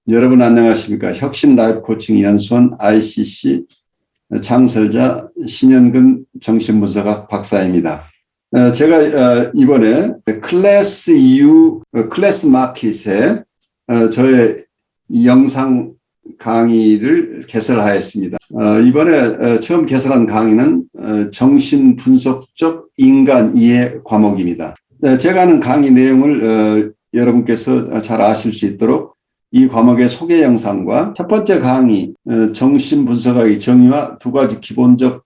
여러분 안녕하십니까? 혁신 라이프 코칭 연수원 ICC 창설자 신현근 정신분석학 박사입니다. 제가 이번에 클래스 EU 클래스 마켓에 저의 영상 강의를 개설하였습니다. 이번에 처음 개설한 강의는 정신분석적 인간 이해 과목입니다. 제가 하는 강의 내용을 여러분께서 잘 아실 수 있도록 이 과목의 소개 영상과 첫 번째 강의 정신분석학의 정의와 두 가지 기본적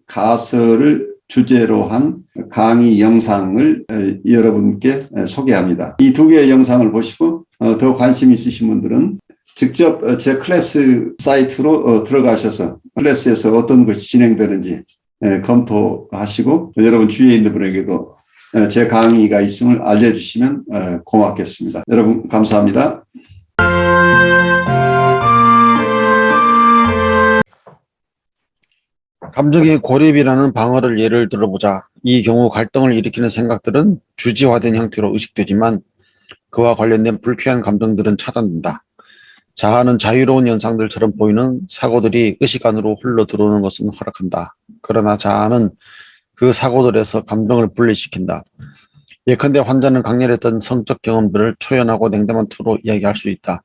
가설을 주제로 한 강의 영상을 여러분께 소개합니다. 이 두 개의 영상을 보시고 더 관심 있으신 분들은 직접 제 클래스 사이트로 들어가셔서 클래스에서 어떤 것이 진행되는지 검토하시고 여러분 주위에 있는 분에게도 제 강의가 있음을 알려주시면 고맙겠습니다. 여러분 감사합니다. 감정의 고립이라는 방어를 예를 들어보자. 이 경우 갈등을 일으키는 생각들은 주지화된 형태로 의식되지만 그와 관련된 불쾌한 감정들은 차단된다. 자아는 자유로운 현상들처럼 보이는 사고들이 의식 안으로 흘러 들어오는 것은 허락한다. 그러나 자아는 그 사고들에서 감정을 분리시킨다. 예컨대 환자는 강렬했던 성적 경험들을 초연하고 냉담한 투로 이야기할 수 있다.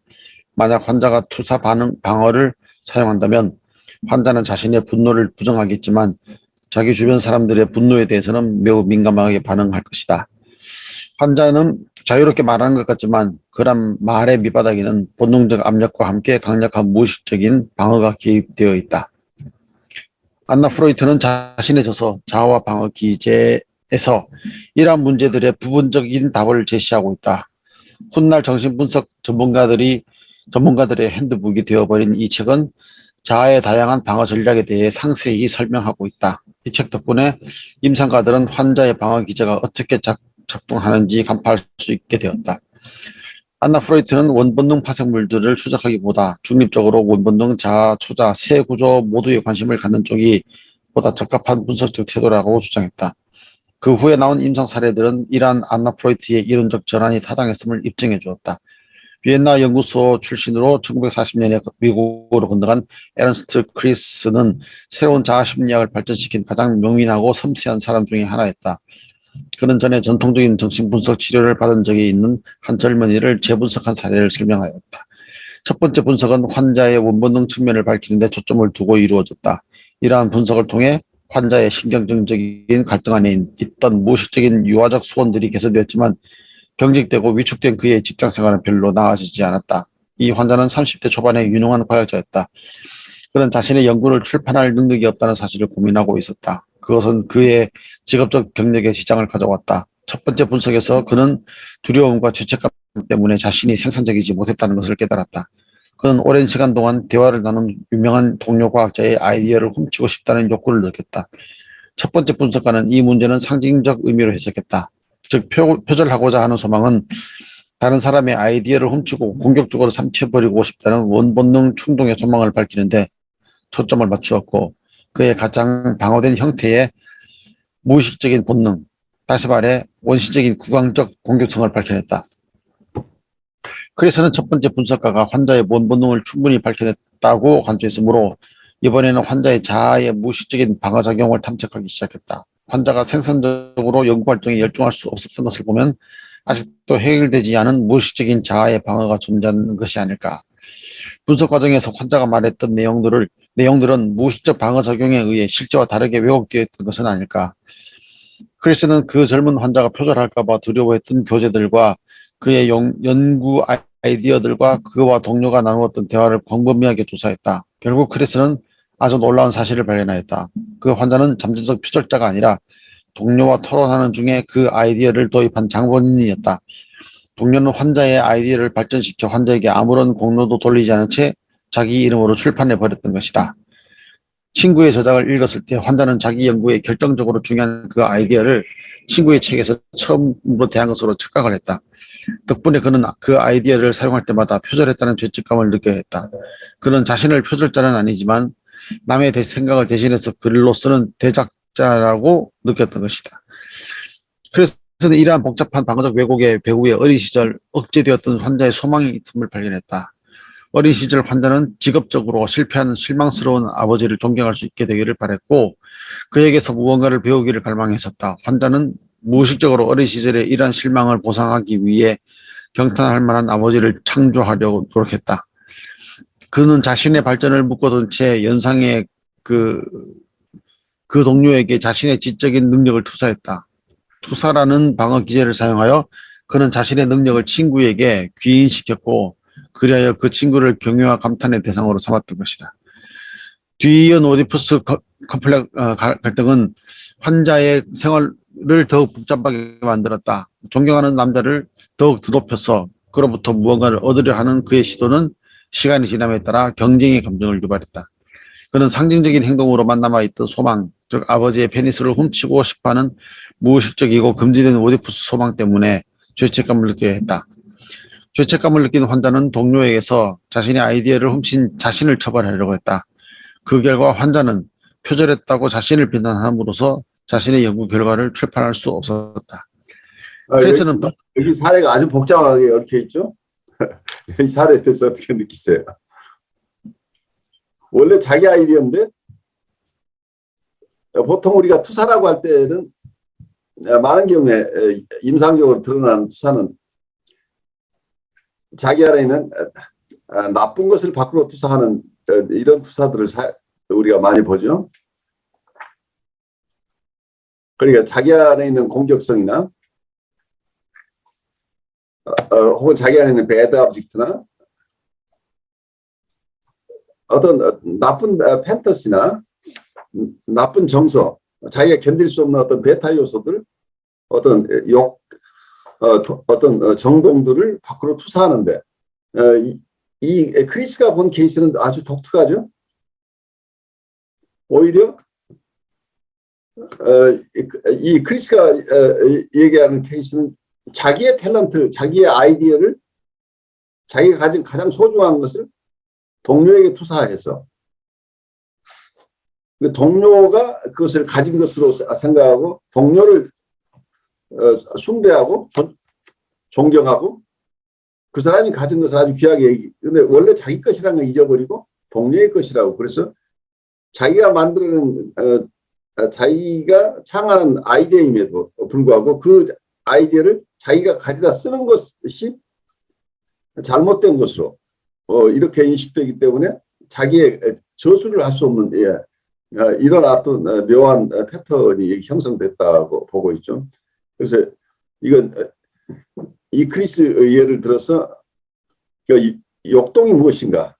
만약 환자가 투사 반응 방어를 사용한다면 환자는 자신의 분노를 부정하겠지만 자기 주변 사람들의 분노에 대해서는 매우 민감하게 반응할 것이다. 환자는 자유롭게 말하는 것 같지만 그런 말의 밑바닥에는 본능적 압력과 함께 강력한 무의식적인 방어가 개입되어 있다. 안나 프로이트는 자신의 저서 자아와 방어 기제에서 이러한 문제들의 부분적인 답을 제시하고 있다. 훗날 정신분석 전문가들의 핸드북이 되어버린 이 책은 자아의 다양한 방어 전략에 대해 상세히 설명하고 있다. 이 책 덕분에 임상가들은 환자의 방어 기제가 어떻게 작동하는지 간파할 수 있게 되었다. 안나 프로이트는 원본능 파생물들을 추적하기보다 중립적으로 원본능, 자아, 초자, 세 구조 모두에 관심을 갖는 쪽이 보다 적합한 분석적 태도라고 주장했다. 그 후에 나온 임상 사례들은 이러한 안나 프로이트의 이론적 전환이 타당했음을 입증해 주었다. 비엔나 연구소 출신으로 1940년에 미국으로 건너간 에른스트 크리스는 새로운 자아 심리학을 발전시킨 가장 명민하고 섬세한 사람 중에 하나였다. 그는 전에 전통적인 정신분석 치료를 받은 적이 있는 한 젊은이를 재분석한 사례를 설명하였다. 첫 번째 분석은 환자의 원본능 측면을 밝히는 데 초점을 두고 이루어졌다. 이러한 분석을 통해 환자의 신경정적인 갈등 안에 있던 무의식적인 유아적 소원들이 개선되었지만 경직되고 위축된 그의 직장생활은 별로 나아지지 않았다. 이 환자는 30대 초반의 유능한 과학자였다. 그는 자신의 연구를 출판할 능력이 없다는 사실을 고민하고 있었다. 그것은 그의 직업적 경력에 지장을 가져왔다. 첫 번째 분석에서 그는 두려움과 죄책감 때문에 자신이 생산적이지 못했다는 것을 깨달았다. 그는 오랜 시간 동안 대화를 나눈 유명한 동료 과학자의 아이디어를 훔치고 싶다는 욕구를 느꼈다. 첫 번째 분석가는 이 문제는 상징적 의미로 해석했다. 즉 표절하고자 하는 소망은 다른 사람의 아이디어를 훔치고 공격적으로 삼켜버리고 싶다는 원본능 충동의 소망을 밝히는데 초점을 맞추었고 그의 가장 방어된 형태의 무의식적인 본능, 다시 말해 원시적인 구강적 공격성을 밝혀냈다. 그래서는 첫 번째 분석가가 환자의 원본능을 충분히 밝혀냈다고 간주했으므로 이번에는 환자의 자아의 무의식적인 방어작용을 탐색하기 시작했다. 환자가 생산적으로 연구활동에 열중할 수 없었던 것을 보면 아직도 해결되지 않은 무의식적인 자아의 방어가 존재하는 것이 아닐까. 분석 과정에서 환자가 말했던 내용들은 무의식적 방어작용에 의해 실제와 다르게 왜곡되었던 것은 아닐까. 크리스는 그 젊은 환자가 표절할까 봐 두려워했던 교재들과 그의 연구 아이디어들과 그와 동료가 나누었던 대화를 광범위하게 조사했다. 결국 크리스는 아주 놀라운 사실을 발견하였다. 그 환자는 잠재적 표절자가 아니라 동료와 토론하는 중에 그 아이디어를 도입한 장본인이었다. 동료는 환자의 아이디어를 발전시켜 환자에게 아무런 공로도 돌리지 않은 채 자기 이름으로 출판해 버렸던 것이다. 친구의 저작을 읽었을 때 환자는 자기 연구에 결정적으로 중요한 그 아이디어를 친구의 책에서 처음으로 대한 것으로 착각을 했다. 덕분에 그는 그 아이디어를 사용할 때마다 표절했다는 죄책감을 느껴야 했다. 그는 자신을 표절자는 아니지만 남의 생각을 대신해서 글로 쓰는 대작자라고 느꼈던 것이다. 그래서 이러한 복잡한 방어적 왜곡의 배후에 어린 시절 억제되었던 환자의 소망이 있음을 발견했다. 어린 시절 환자는 직업적으로 실패한 실망스러운 아버지를 존경할 수 있게 되기를 바랬고 그에게서 무언가를 배우기를 갈망했었다. 환자는 무의식적으로 어린 시절의 이러한 실망을 보상하기 위해 경탄할 만한 아버지를 창조하려고 노력했다. 그는 자신의 발전을 묶어둔 채 연상의 그 동료에게 자신의 지적인 능력을 투사했다. 투사라는 방어 기제를 사용하여 그는 자신의 능력을 친구에게 귀인시켰고 그리하여 그 친구를 경외와 감탄의 대상으로 삼았던 것이다. 뒤이은 오디푸스 갈등은 환자의 생활을 더욱 복잡하게 만들었다. 존경하는 남자를 더욱 드높여서 그로부터 무언가를 얻으려 하는 그의 시도는 시간이 지남에 따라 경쟁의 감정을 유발했다. 그는 상징적인 행동으로만 남아있던 소망, 즉 아버지의 페니스를 훔치고 싶어하는 무의식적이고 금지된 오디푸스 소망 때문에 죄책감을 느껴야 했다. 죄책감을 느낀 환자는 동료에게서 자신의 아이디어를 훔친 자신을 처벌하려고 했다. 그 결과 환자는 표절했다고 자신을 비난함으로써 자신의 연구 결과를 출판할 수 없었다. 그래서는 여기 사례가 아주 복잡하게 얽혀 있죠. 이 사례에 대해서 어떻게 느끼세요? 원래 자기 아이디어인데 보통 우리가 투사라고 할 때는 많은 경우에 임상적으로 드러나는 투사는 자기 안에 있는 나쁜 것을 밖으로 투사하는 이런 투사들을 우리가 많이 보죠. 그러니까 자기 안에 있는 공격성이나 혹은 자기 안에 있는 배드 오브젝트나 어떤 나쁜 팬터시나 나쁜 정서, 자기가 견딜 수 없는 어떤 베타 요소들, 어떤 어떤 정동들을 밖으로 투사하는데 이 크리스가 본 케이스는 아주 독특하죠. 오히려 이 크리스가 얘기하는 케이스는 자기의 탤런트, 자기의 아이디어를 자기가 가진 가장 소중한 것을 동료에게 투사해서 동료가 그것을 가진 것으로 생각하고 동료를 숭배하고 존경하고 그 사람이 가진 것을 아주 귀하게 얘기. 근데 원래 자기 것이라는 걸 잊어버리고 동료의 것이라고. 그래서 자기가 만드는 자기가 창하는 아이디어임에도 불구하고 그 아이디어를 자기가 가져다 쓰는 것이 잘못된 것으로 이렇게 인식되기 때문에 자기의 저수를 할 수 없는 이런 어떤 묘한 패턴이 형성됐다고 보고 있죠. 그래서 이건 이 크리스 예를 들어서 욕동이 무엇인가,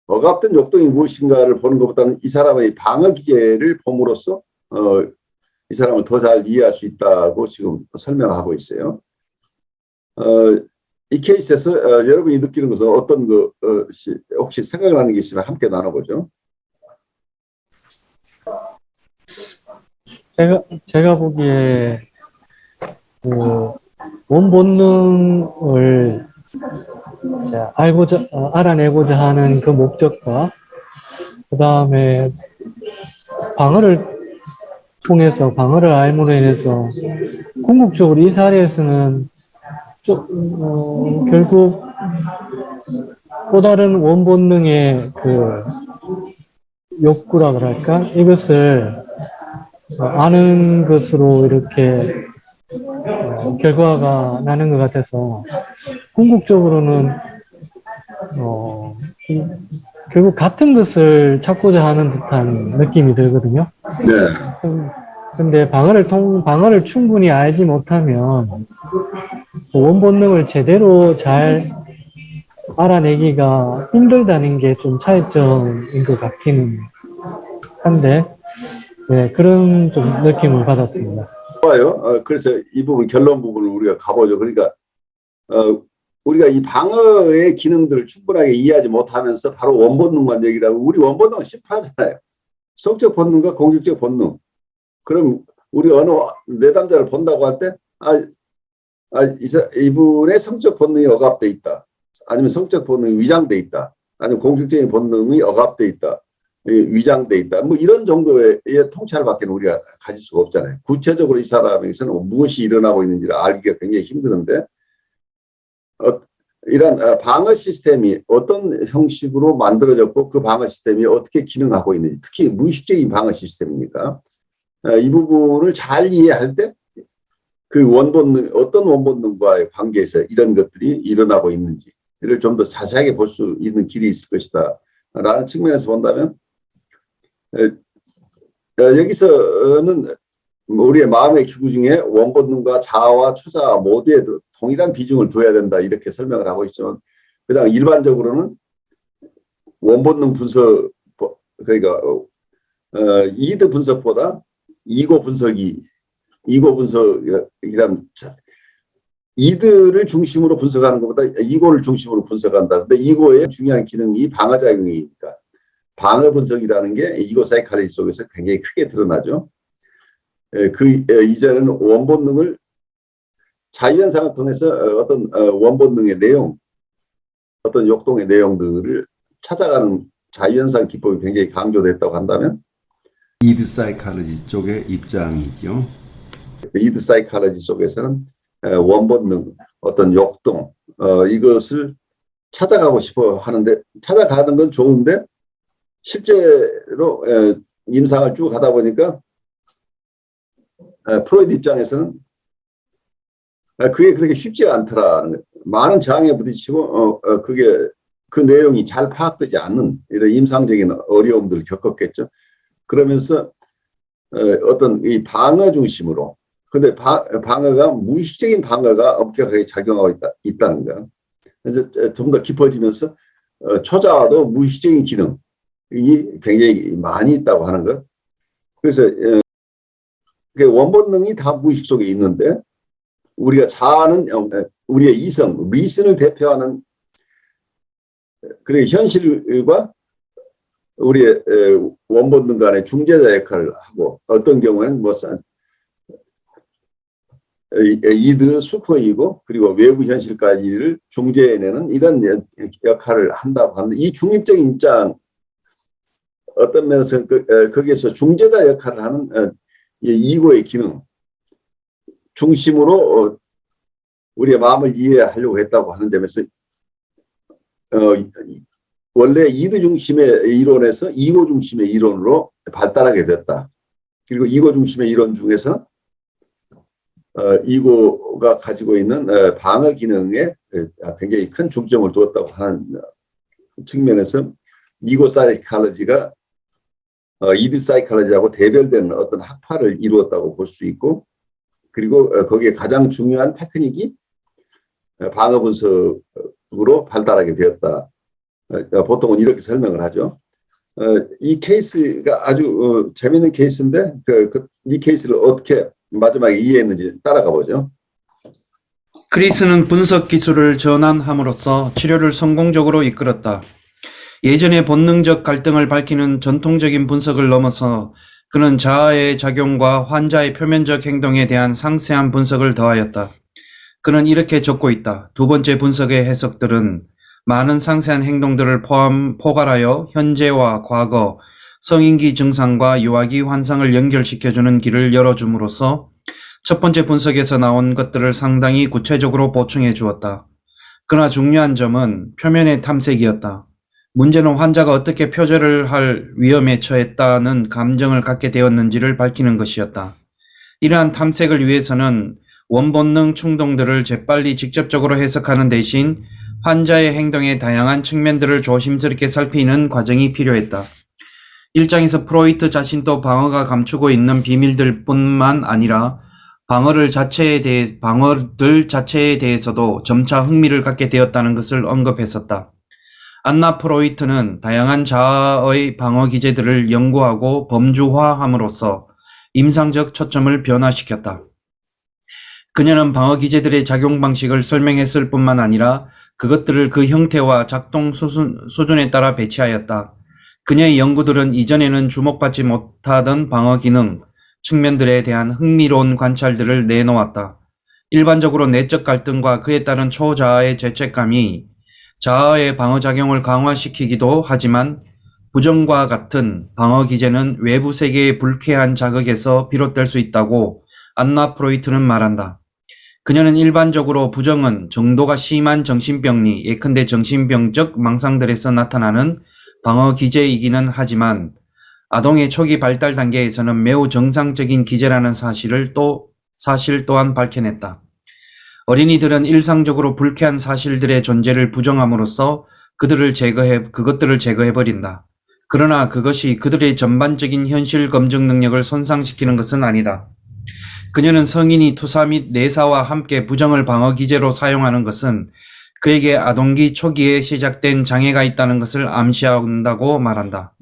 억압된 욕동이 무엇인가를 보는 것보다는 이 사람의 방어 기제를 봄으로써 이 사람을 더 잘 이해할 수 있다고 지금 설명하고 있어요. 이 케이스에서 여러분이 느끼는 것은 어떤 것이 혹시 생각나는 게 있으면 함께 나눠보죠. 제가 보기에 그 원본능을 알아내고자 하는 그 목적과 그 다음에 방어를 통해서 방어를 알므로 인해서 궁극적으로 이 사례에서는 결국 또 다른 원본능의 그 욕구라 그럴까 이것을 아는 것으로 이렇게 결과가 나는 것 같아서 궁극적으로는 결국 같은 것을 찾고자 하는 듯한 느낌이 들거든요. 네. 근데 방어를 충분히 알지 못하면 원본능을 제대로 잘 알아내기가 힘들다는 게 좀 차이점인 것 같기는 한데, 네, 그런 좀 느낌을 받았습니다. 좋아요. 그래서 이 부분 결론 부분을 우리가 가보죠. 그러니까 우리가 이 방어의 기능들을 충분하게 이해하지 못하면서 바로 원본능만 얘기를 하고, 우리 원본능은 심플하잖아요. 성적 본능과 공격적 본능. 그럼 우리 어느 내담자를 본다고 할 때 이분의 성적 본능이 억압돼 있다. 아니면 성적 본능이 위장돼 있다. 아니면 공격적인 본능이 억압돼 있다. 위장돼 있다. 뭐 이런 정도의 통찰밖에 우리가 가질 수가 없잖아요. 구체적으로 이 사람에게서는 무엇이 일어나고 있는지를 알기가 굉장히 힘드는데 이런 방어 시스템이 어떤 형식으로 만들어졌고 그 방어 시스템이 어떻게 기능하고 있는지, 특히 무의식적인 방어 시스템이니까 이 부분을 잘 이해할 때 그 원본능, 어떤 원본능과의 관계에서 이런 것들이 일어나고 있는지를 좀 더 자세하게 볼 수 있는 길이 있을 것이다 라는 측면에서 본다면, 여기서는 우리의 마음의 기구 중에 원본능과 자아와 초자아 모두에 동일한 비중을 둬야 된다 이렇게 설명을 하고 있지만, 그다음 일반적으로는 원본능 분석, 그러니까 이드 분석보다 이고 분석이란 이드를 중심으로 분석하는 것보다 이고를 중심으로 분석한다. 근데 이고의 중요한 기능이 방어작용이니까 방어 분석이라는 게 이고 사이칼리 속에서 굉장히 크게 드러나죠. 이제는 원본능을 자유현상을 통해서 어떤 원본능의 내용, 어떤 역동의 내용들을 찾아가는 자유현상 기법이 굉장히 강조됐다고 한다면 이드 사이칼로지 쪽의 입장이죠. 이드 사이칼로지 속에서는 원본능, 어떤 역동, 이것을 찾아가고 싶어 하는데, 찾아가는 건 좋은데 실제로 임상을 쭉 하다 보니까 프로이드 입장에서는 그게 그렇게 쉽지가 않더라는 거예요. 많은 저항에 부딪히고 그게 그 내용이 잘 파악되지 않는 이런 임상적인 어려움들을 겪었겠죠. 그러면서 어떤 이 방어 중심으로, 근데 방어가 무의식적인 방어가 엄격하게 작용하고 있다는 거야. 그래서 좀 더 깊어지면서 초자와도 무의식적인 기능이 굉장히 많이 있다고 하는 것. 그래서 원본능이 다 무의식 속에 있는데 우리가 자아는 우리의 이성, 리슨을 대표하는 그리고 현실과 우리의 원본능 간의 중재자 역할을 하고, 어떤 경우에는 뭐 이드 슈퍼이고 그리고 외부 현실까지를 중재해내는 이런 역할을 한다고 하는데, 이 중립적인 입장, 어떤 면에서 거기에서 중재자 역할을 하는 이고의 기능 중심으로 우리의 마음을 이해하려고 했다고 하는 점에서 원래 이드 중심의 이론에서 이고 중심의 이론으로 발달하게 됐다. 그리고 이고 중심의 이론 중에서는 이고가 가지고 있는 방어 기능에 굉장히 큰 중점을 두었다고 하는 측면에서 이고 사이칼로지가 이드 사이칼로지하고 대별되는 어떤 학파를 이루었다고 볼 수 있고, 그리고 거기에 가장 중요한 테크닉이 방어 분석으로 발달하게 되었다. 보통은 이렇게 설명을 하죠. 이 케이스가 아주 재미있는 케이스인데 이 케이스를 어떻게 마지막에 이해했는지 따라가 보죠. 크리스는 분석 기술을 전환함으로써 치료를 성공적으로 이끌었다. 예전의 본능적 갈등을 밝히는 전통적인 분석을 넘어서 그는 자아의 작용과 환자의 표면적 행동에 대한 상세한 분석을 더하였다. 그는 이렇게 적고 있다. 두 번째 분석의 해석들은 많은 상세한 행동들을 포괄하여 현재와 과거, 성인기 증상과 유아기 환상을 연결시켜주는 길을 열어줌으로써 첫 번째 분석에서 나온 것들을 상당히 구체적으로 보충해 주었다. 그러나 중요한 점은 표면의 탐색이었다. 문제는 환자가 어떻게 표절을 할 위험에 처했다는 감정을 갖게 되었는지를 밝히는 것이었다. 이러한 탐색을 위해서는 원본능 충동들을 재빨리 직접적으로 해석하는 대신 환자의 행동의 다양한 측면들을 조심스럽게 살피는 과정이 필요했다. 1장에서 프로이트 자신도 방어가 감추고 있는 비밀들 뿐만 아니라 방어들 자체에 대해서도 점차 흥미를 갖게 되었다는 것을 언급했었다. 안나 프로이트는 다양한 자아의 방어 기제들을 연구하고 범주화함으로써 임상적 초점을 변화시켰다. 그녀는 방어 기제들의 작용 방식을 설명했을 뿐만 아니라 그것들을 그 형태와 작동 수준에 따라 배치하였다. 그녀의 연구들은 이전에는 주목받지 못하던 방어 기능 측면들에 대한 흥미로운 관찰들을 내놓았다. 일반적으로 내적 갈등과 그에 따른 초자아의 죄책감이 자아의 방어작용을 강화시키기도 하지만 부정과 같은 방어 기제는 외부 세계의 불쾌한 자극에서 비롯될 수 있다고 안나 프로이트는 말한다. 그녀는 일반적으로 부정은 정도가 심한 정신병리, 예컨대 정신병적 망상들에서 나타나는 방어 기제이기는 하지만 아동의 초기 발달 단계에서는 매우 정상적인 기제라는 사실 또한 밝혀냈다. 어린이들은 일상적으로 불쾌한 사실들의 존재를 부정함으로써 그것들을 제거해버린다. 그러나 그것이 그들의 전반적인 현실 검증 능력을 손상시키는 것은 아니다. 그녀는 성인이 투사 및 내사와 함께 부정을 방어 기제로 사용하는 것은 그에게 아동기 초기에 시작된 장애가 있다는 것을 암시한다고 말한다.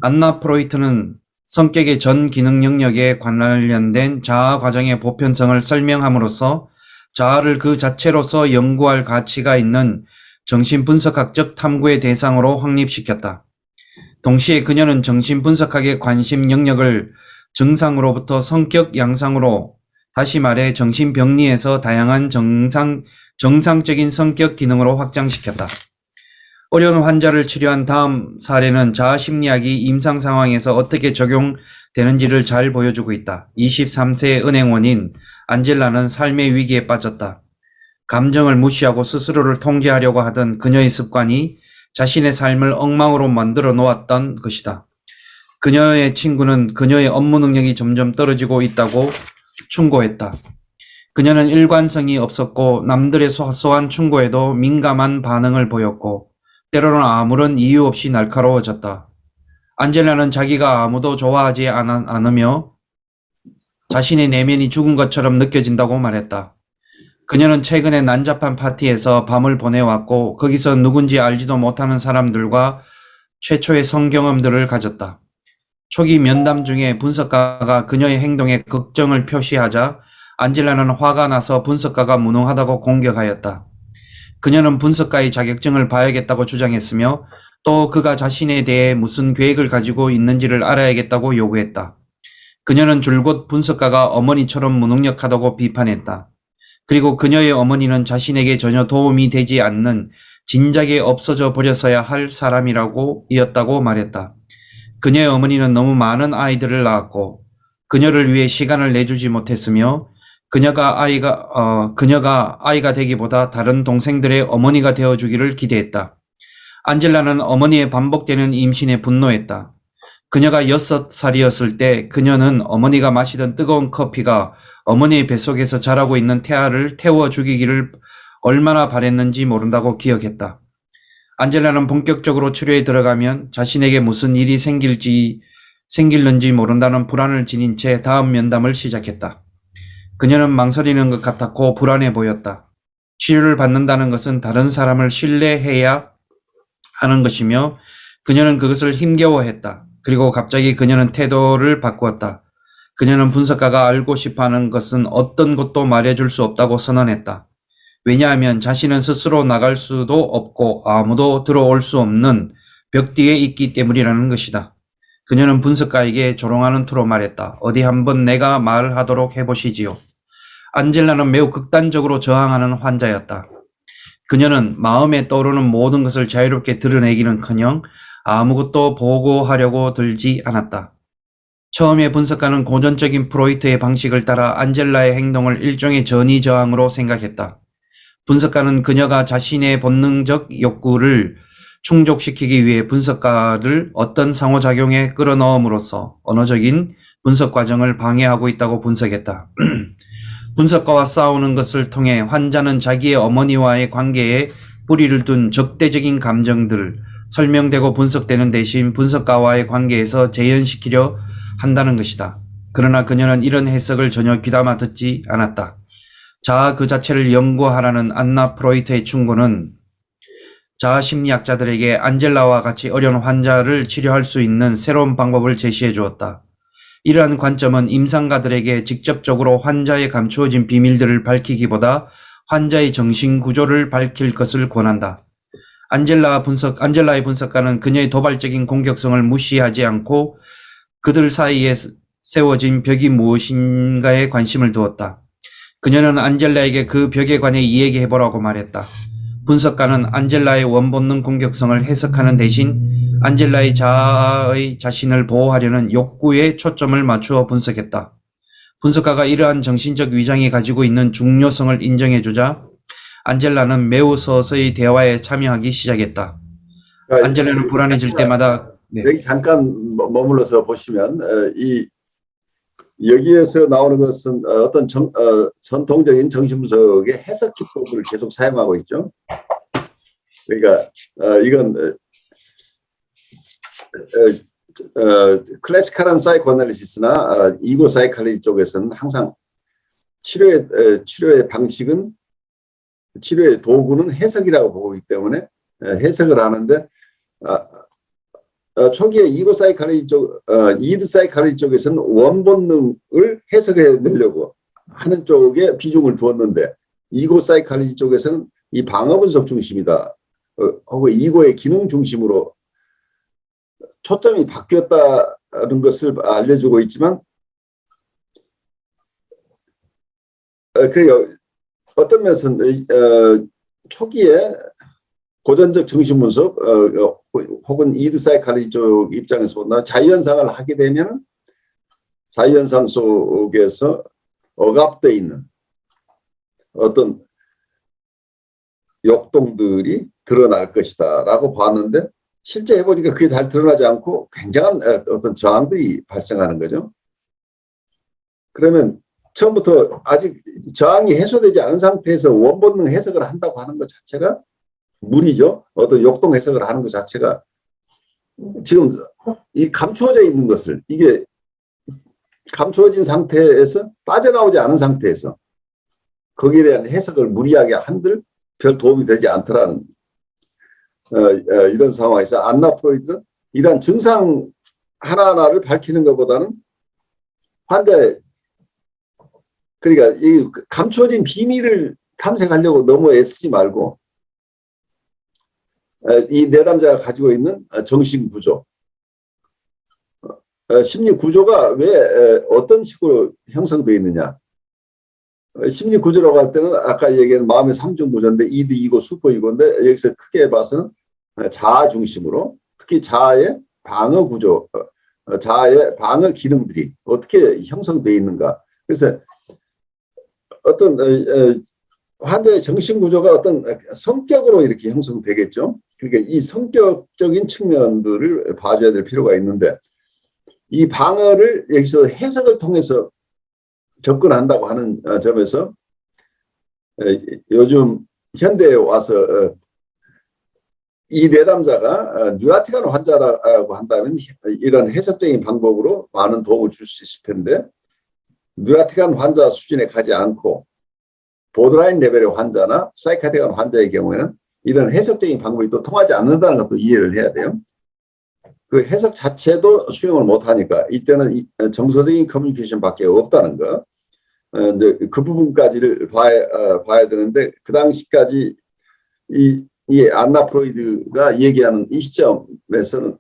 안나 프로이트는 성격의 전 기능 영역에 관련된 자아 과정의 보편성을 설명함으로써 자아를 그 자체로서 연구할 가치가 있는 정신분석학적 탐구의 대상으로 확립시켰다. 동시에 그녀는 정신분석학의 관심 영역을 증상으로부터 성격 양상으로, 다시 말해 정신병리에서 다양한 정상적인 성격 기능으로 확장시켰다. 어려운 환자를 치료한 다음 사례는 자아심리학이 임상 상황에서 어떻게 적용되는지를 잘 보여주고 있다. 23세의 은행원인 안젤라는 삶의 위기에 빠졌다. 감정을 무시하고 스스로를 통제하려고 하던 그녀의 습관이 자신의 삶을 엉망으로 만들어 놓았던 것이다. 그녀의 친구는 그녀의 업무 능력이 점점 떨어지고 있다고 충고했다. 그녀는 일관성이 없었고 남들의 소소한 충고에도 민감한 반응을 보였고 때로는 아무런 이유 없이 날카로워졌다. 안젤라는 자기가 아무도 좋아하지 않으며 자신의 내면이 죽은 것처럼 느껴진다고 말했다. 그녀는 최근에 난잡한 파티에서 밤을 보내왔고 거기서 누군지 알지도 못하는 사람들과 최초의 성경험들을 가졌다. 초기 면담 중에 분석가가 그녀의 행동에 걱정을 표시하자 안젤라는 화가 나서 분석가가 무능하다고 공격하였다. 그녀는 분석가의 자격증을 봐야겠다고 주장했으며 또 그가 자신에 대해 무슨 계획을 가지고 있는지를 알아야겠다고 요구했다. 그녀는 줄곧 분석가가 어머니처럼 무능력하다고 비판했다. 그리고 그녀의 어머니는 자신에게 전혀 도움이 되지 않는 진작에 없어져 버렸어야 할 사람이었다고 말했다. 그녀의 어머니는 너무 많은 아이들을 낳았고 그녀를 위해 시간을 내주지 못했으며 그녀가 아이가 되기보다 다른 동생들의 어머니가 되어주기를 기대했다. 안젤라는 어머니의 반복되는 임신에 분노했다. 그녀가 6살이었을 때 그녀는 어머니가 마시던 뜨거운 커피가 어머니의 뱃속에서 자라고 있는 태아를 태워 죽이기를 얼마나 바랬는지 모른다고 기억했다. 안젤라는 본격적으로 치료에 들어가면 자신에게 무슨 일이 생길는지 모른다는 불안을 지닌 채 다음 면담을 시작했다. 그녀는 망설이는 것 같았고 불안해 보였다. 치료를 받는다는 것은 다른 사람을 신뢰해야 하는 것이며 그녀는 그것을 힘겨워했다. 그리고 갑자기 그녀는 태도를 바꾸었다. 그녀는 분석가가 알고 싶어하는 것은 어떤 것도 말해줄 수 없다고 선언했다. 왜냐하면 자신은 스스로 나갈 수도 없고 아무도 들어올 수 없는 벽 뒤에 있기 때문이라는 것이다. 그녀는 분석가에게 조롱하는 투로 말했다. 어디 한번 내가 말하도록 해보시지요. 안젤라는 매우 극단적으로 저항하는 환자였다. 그녀는 마음에 떠오르는 모든 것을 자유롭게 드러내기는커녕 아무것도 보고하려고 들지 않았다. 처음에 분석가는 고전적인 프로이트의 방식을 따라 안젤라의 행동을 일종의 전의저항으로 생각했다. 분석가는 그녀가 자신의 본능적 욕구를 충족시키기 위해 분석가를 어떤 상호작용에 끌어넣음으로써 언어적인 분석 과정을 방해하고 있다고 분석했다. 분석가와 싸우는 것을 통해 환자는 자기의 어머니와의 관계에 뿌리를 둔 적대적인 감정들, 설명되고 분석되는 대신 분석가와의 관계에서 재현시키려 한다는 것이다. 그러나 그녀는 이런 해석을 전혀 귀담아 듣지 않았다. 자아 그 자체를 연구하라는 안나 프로이트의 충고는 자아심리학자들에게 안젤라와 같이 어려운 환자를 치료할 수 있는 새로운 방법을 제시해 주었다. 이러한 관점은 임상가들에게 직접적으로 환자의 감추어진 비밀들을 밝히기보다 환자의 정신구조를 밝힐 것을 권한다. 안젤라의 분석가는 그녀의 도발적인 공격성을 무시하지 않고 그들 사이에 세워진 벽이 무엇인가에 관심을 두었다. 그녀는 안젤라에게 그 벽에 관해 이야기해보라고 말했다. 분석가는 안젤라의 원본능 공격성을 해석하는 대신 안젤라의 자신을 보호하려는 욕구에 초점을 맞추어 분석했다. 분석가가 이러한 정신적 위장이 가지고 있는 중요성을 인정해주자 안젤라는 매우 서서히 대화에 참여하기 시작했다. 안젤라는 불안해질 때마다 여기 잠깐 머물러서 보시면 여기에서 나오는 것은 어떤 전통적인 정신분석의 해석 기법을 계속 사용하고 있죠. 그러니까 이건 클래시컬한 사이코애널리시스나 이고 사이칼리 쪽에서는 항상 치료의 방식은 치료의 도구는 해석이라고 보기 때문에 해석을 하는데 초기에 이고 사이칼리 쪽, 이드 사이칼리 쪽에서는 원본능을 해석해내려고 하는 쪽에 비중을 두었는데 이고 사이칼리 쪽에서는 이 방어 분석 중심이다. 혹은 이고의 기능 중심으로 초점이 바뀌었다는 것을 알려주고 있지만 그래요. 어떤 면에서는 초기에 고전적 정신분석 혹은 이드 사이칼리 쪽 입장에서 본다면 자유현상을 하게 되면 자유현상 속에서 억압되어 있는 어떤 역동들이 드러날 것이다 라고 봤는데 실제 해보니까 그게 잘 드러나지 않고 굉장한 어떤 저항들이 발생하는 거죠. 그러면 처음부터 아직 저항이 해소되지 않은 상태에서 원본능 해석을 한다고 하는 것 자체가 무리죠. 어떤 역동 해석을 하는 것 자체가 지금 이 감추어져 있는 것을 이게 감추어진 상태에서 빠져나오지 않은 상태에서 거기에 대한 해석을 무리하게 한들 별 도움이 되지 않더라는 이런 상황에서 안나 프로이드는 이러한 증상 하나하나를 밝히는 것보다는 환자의 그러니까 이 감추어진 비밀을 탐색하려고 너무 애쓰지 말고 이 내담자가 가지고 있는 정신 구조, 심리 구조가 왜 어떤 식으로 형성되어 있느냐. 심리 구조라고 할 때는 아까 얘기한 마음의 3중 구조인데 이드, 이고, 슈퍼 이고인데 여기서 크게 봐서는 자아 중심으로 특히 자아의 방어 구조, 자아의 방어 기능들이 어떻게 형성되어 있는가. 그래서 어떤 환자의 정신 구조가 어떤 성격으로 이렇게 형성되겠죠. 그러니까 이 성격적인 측면들을 봐줘야 될 필요가 있는데 이 방어를 여기서 해석을 통해서 접근한다고 하는 점에서 요즘 현대에 와서 이 내담자가 뉴라티간 환자라고 한다면 이런 해석적인 방법으로 많은 도움을 줄 수 있을 텐데 뉴라티간 환자 수준에 가지 않고 보드라인 레벨의 환자나 사이카틱한 환자의 경우에는 이런 해석적인 방법이 또 통하지 않는다는 것도 이해를 해야 돼요. 그 해석 자체도 수용을 못하니까 이때는 정서적인 커뮤니케이션밖에 없다는 거. 그 부분까지를 봐야 되는데 그 당시까지 이 안나 프로이드가 얘기하는 이 시점에서는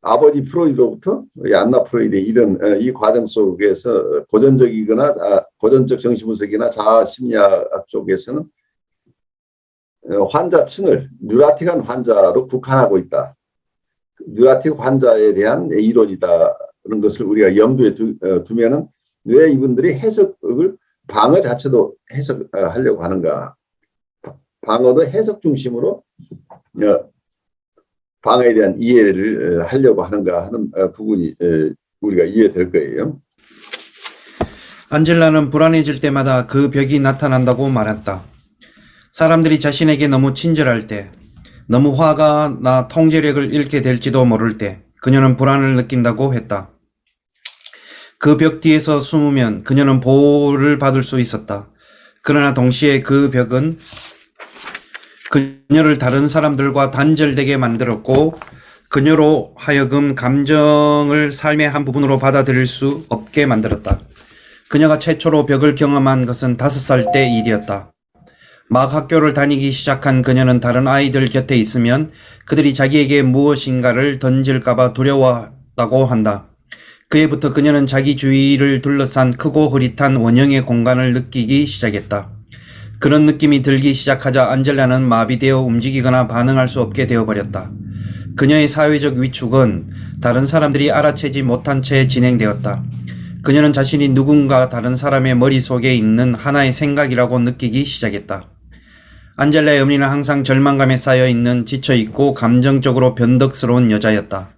아버지 프로이드로부터 안나 프로이드의 이런 이 과정 속에서 고전적이거나 고전적 정신분석이나 자아심리학 쪽에서는 환자층을 뉴라틱한 환자로 국한하고 있다. 뉴라틱 환자에 대한 이론이다라는 것을 우리가 염두에 두면은 왜 이분들이 해석을 방어 자체도 해석하려고 하는가. 방어도 해석 중심으로 방어에 대한 이해를 하려고 하는가 하는 부분이 우리가 이해될 거예요. 안젤라는 불안해질 때마다 그 벽이 나타난다고 말했다. 사람들이 자신에게 너무 친절할 때, 너무 화가 나 통제력을 잃게 될지도 모를 때 그녀는 불안을 느낀다고 했다. 그 벽 뒤에서 숨으면 그녀는 보호를 받을 수 있었다. 그러나 동시에 그 벽은 그녀를 다른 사람들과 단절되게 만들었고 그녀로 하여금 감정을 삶의 한 부분으로 받아들일 수 없게 만들었다. 그녀가 최초로 벽을 경험한 것은 5살 때 일이었다. 막 학교를 다니기 시작한 그녀는 다른 아이들 곁에 있으면 그들이 자기에게 무엇인가를 던질까봐 두려워했다고 한다. 그해부터 그녀는 자기 주위를 둘러싼 크고 흐릿한 원형의 공간을 느끼기 시작했다. 그런 느낌이 들기 시작하자 안젤라는 마비되어 움직이거나 반응할 수 없게 되어버렸다. 그녀의 사회적 위축은 다른 사람들이 알아채지 못한 채 진행되었다. 그녀는 자신이 누군가 다른 사람의 머릿속에 있는 하나의 생각이라고 느끼기 시작했다. 안젤라의 어머니는 항상 절망감에 쌓여있는 지쳐있고 감정적으로 변덕스러운 여자였다.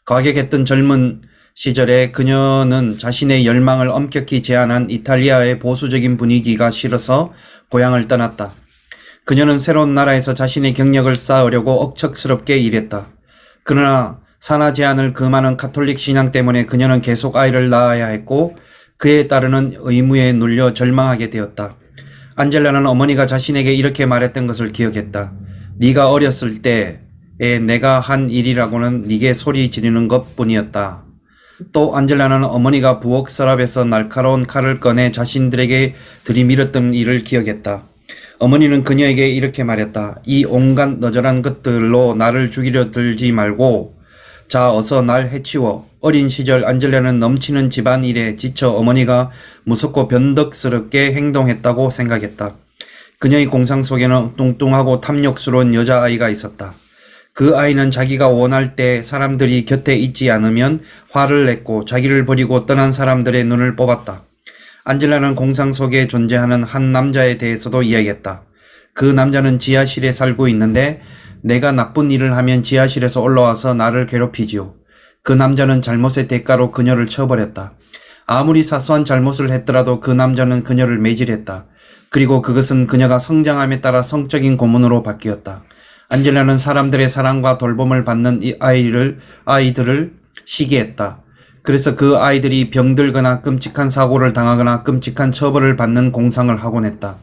과격했던 젊은 시절에 그녀는 자신의 열망을 엄격히 제한한 이탈리아의 보수적인 분위기가 싫어서 고향을 떠났다. 그녀는 새로운 나라에서 자신의 경력을 쌓으려고 억척스럽게 일했다. 그러나 산하 제한을 금하는 카톨릭 신앙 때문에 그녀는 계속 아이를 낳아야 했고 그에 따르는 의무에 눌려 절망하게 되었다. 안젤라는 어머니가 자신에게 이렇게 말했던 것을 기억했다. 네가 어렸을 때에 내가 한 일이라고는 네게 소리 지르는 것뿐이었다. 또 안젤라는 어머니가 부엌 서랍에서 날카로운 칼을 꺼내 자신들에게 들이밀었던 일을 기억했다. 어머니는 그녀에게 이렇게 말했다. 이 온갖 너절한 것들로 나를 죽이려 들지 말고 자 어서 날 해치워. 어린 시절 안젤라는 넘치는 집안일에 지쳐 어머니가 무섭고 변덕스럽게 행동했다고 생각했다. 그녀의 공상 속에는 뚱뚱하고 탐욕스러운 여자아이가 있었다. 그 아이는 자기가 원할 때 사람들이 곁에 있지 않으면 화를 냈고 자기를 버리고 떠난 사람들의 눈을 뽑았다. 안젤라는 공상 속에 존재하는 한 남자에 대해서도 이야기했다. 그 남자는 지하실에 살고 있는데 내가 나쁜 일을 하면 지하실에서 올라와서 나를 괴롭히지요. 그 남자는 잘못의 대가로 그녀를 쳐버렸다. 아무리 사소한 잘못을 했더라도 그 남자는 그녀를 매질했다. 그리고 그것은 그녀가 성장함에 따라 성적인 고문으로 바뀌었다. 안젤라는 사람들의 사랑과 돌봄을 받는 이 아이들을 시기했다. 그래서 그 아이들이 병들거나 끔찍한 사고를 당하거나 끔찍한 처벌을 받는 공상을 하곤 했다.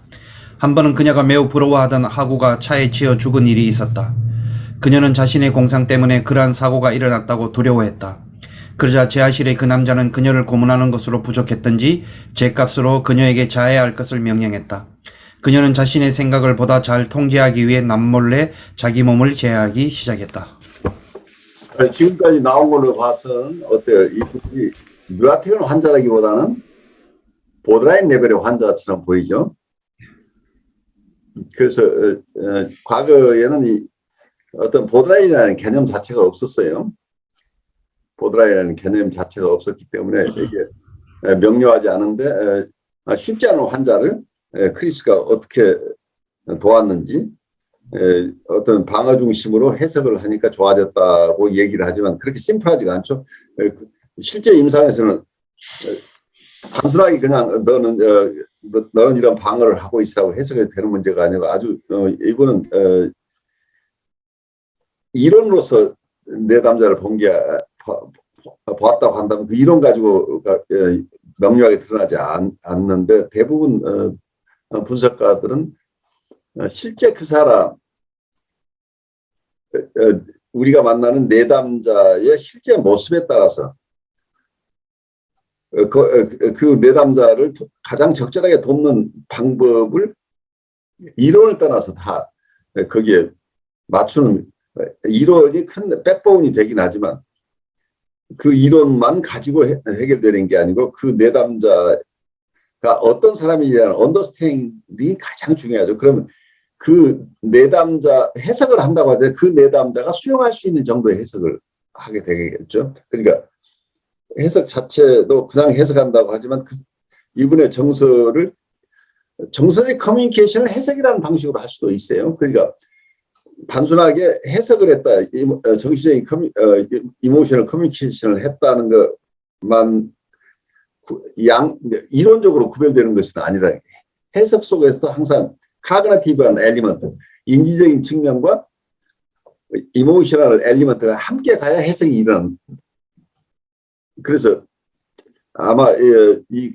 한 번은 그녀가 매우 부러워하던 하구가 차에 치여 죽은 일이 있었다. 그녀는 자신의 공상 때문에 그러한 사고가 일어났다고 두려워했다. 그러자 지하실의 그 남자는 그녀를 고문하는 것으로 부족했던지 죗값으로 그녀에게 자해할 것을 명령했다. 그녀는 자신의 생각을 보다 잘 통제하기 위해 남몰래 자기 몸을 제어하기 시작했다. 지금까지 나온 걸로 봐서는 어때요? 이분이 뮤라티건 환자라기보다는 보드라인 레벨의 환자처럼 보이죠. 그래서 과거에는 이 어떤 보드라인이라는 개념 자체가 없었어요. 보드라인이라는 개념 자체가 없었기 때문에 이게 명료하지 않은데 쉽지 않은 환자를 크리스가 어떻게 도왔는지 어떤 방어 중심으로 해석을 하니까 좋아졌다고 얘기를 하지만 그렇게 심플하지가 않죠. 실제 임상에서는 단순하게 그냥 너는 이런 방어를 하고 있으라고 해석이 되는 문제가 아니고 아주 이거는 이론으로서 내담자를 보았다고 한다면 그 이론 가지고 명료하게 드러나지 않는데 대부분 분석가들은 실제 그 사람 우리가 만나는 내담자의 실제 모습에 따라서 그 내담자를 가장 적절하게 돕는 방법을 이론을 떠나서 다 거기에 맞추는 이론이 큰 백보운이 되긴 하지만 그 이론만 가지고 해결되는 게 아니고 그 내담자가 어떤 사람이냐는 언더스탠딩이 가장 중요하죠. 그러면 그 내담자 해석을 한다고 하더라도 그 내담자가 수용할 수 있는 정도의 해석을 하게 되겠죠. 그러니까 해석 자체도 그냥 해석한다고 하지만 이분의 정서의 커뮤니케이션을 해석이라는 방식으로 할 수도 있어요. 그러니까 단순하게 해석을 했다, 정신적인 이모셔널 커뮤니케이션을 했다는 것만 이론적으로 구별되는 것은 아니라 해석 속에서도 항상 카그니티브한 엘리먼트, 인지적인 측면과 이모셔널 엘리먼트가 함께 가야 해석이 일어나는. 그래서 아마 이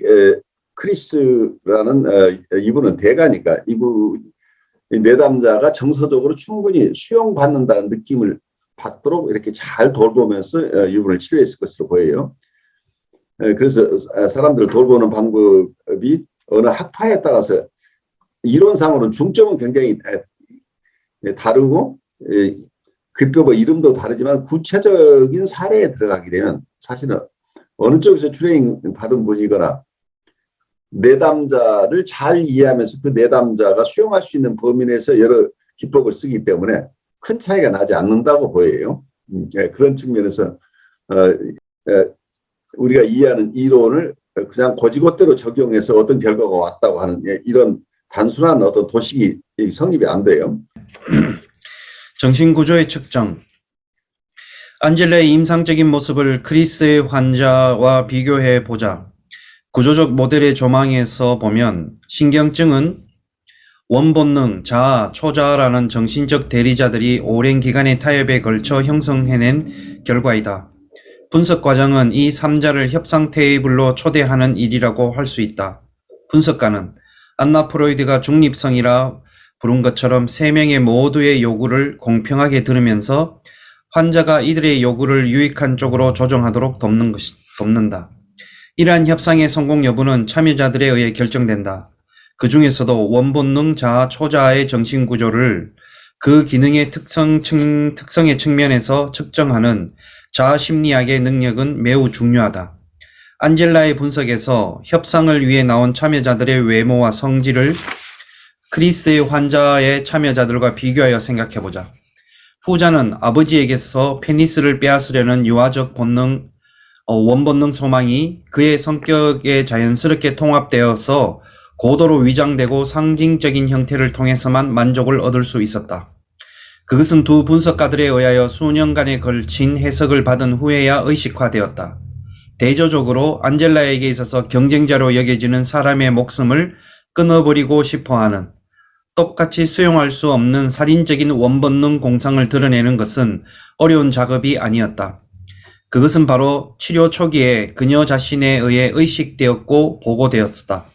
크리스라는 이분은 대가니까 이분 내담자가 정서적으로 충분히 수용받는다는 느낌을 받도록 이렇게 잘 돌보면서 이분을 치료했을 것으로 보여요. 그래서 사람들을 돌보는 방법이 어느 학파에 따라서 이론상으로는 중점은 굉장히 다르고 글법의 이름도 다르지만 구체적인 사례에 들어가게 되면 사실은 어느 쪽에서 트레이닝 받은 분이거나 내담자를 잘 이해하면서 그 내담자가 수용할 수 있는 범위 내에서 여러 기법을 쓰기 때문에 큰 차이가 나지 않는다고 보여요. 그런 측면에서 우리가 이해하는 이론을 그냥 고지고대로 적용해서 어떤 결과가 왔다고 하는 이런 단순한 어떤 도식이 성립이 안 돼요. 정신구조의 측정. 안젤라의 임상적인 모습을 크리스의 환자와 비교해 보자. 구조적 모델의 조망에서 보면 신경증은 원본능, 자아, 초자아라는 정신적 대리자들이 오랜 기간의 타협에 걸쳐 형성해낸 결과이다. 분석 과정은 이 3자를 협상 테이블로 초대하는 일이라고 할 수 있다. 분석가는 안나 프로이드가 중립성이라 부른 것처럼 3명의 모두의 요구를 공평하게 들으면서 환자가 이들의 요구를 유익한 쪽으로 조정하도록 돕는다. 이러한 협상의 성공 여부는 참여자들에 의해 결정된다. 그 중에서도 원본능 자아 초자아의 정신구조를 그 기능의 특성의 측면에서 측정하는 자아 심리학의 능력은 매우 중요하다. 안젤라의 분석에서 협상을 위해 나온 참여자들의 외모와 성질을 크리스의 환자의 참여자들과 비교하여 생각해보자. 후자는 아버지에게서 페니스를 빼앗으려는 유아적 본능, 원본능 소망이 그의 성격에 자연스럽게 통합되어서 고도로 위장되고 상징적인 형태를 통해서만 만족을 얻을 수 있었다. 그것은 두 분석가들에 의하여 수년간에 걸친 해석을 받은 후에야 의식화되었다. 대조적으로 안젤라에게 있어서 경쟁자로 여겨지는 사람의 목숨을 끊어버리고 싶어하는, 똑같이 수용할 수 없는 살인적인 원본능 공상을 드러내는 것은 어려운 작업이 아니었다. 그것은 바로 치료 초기에 그녀 자신에 의해 의식되었고 보고되었다.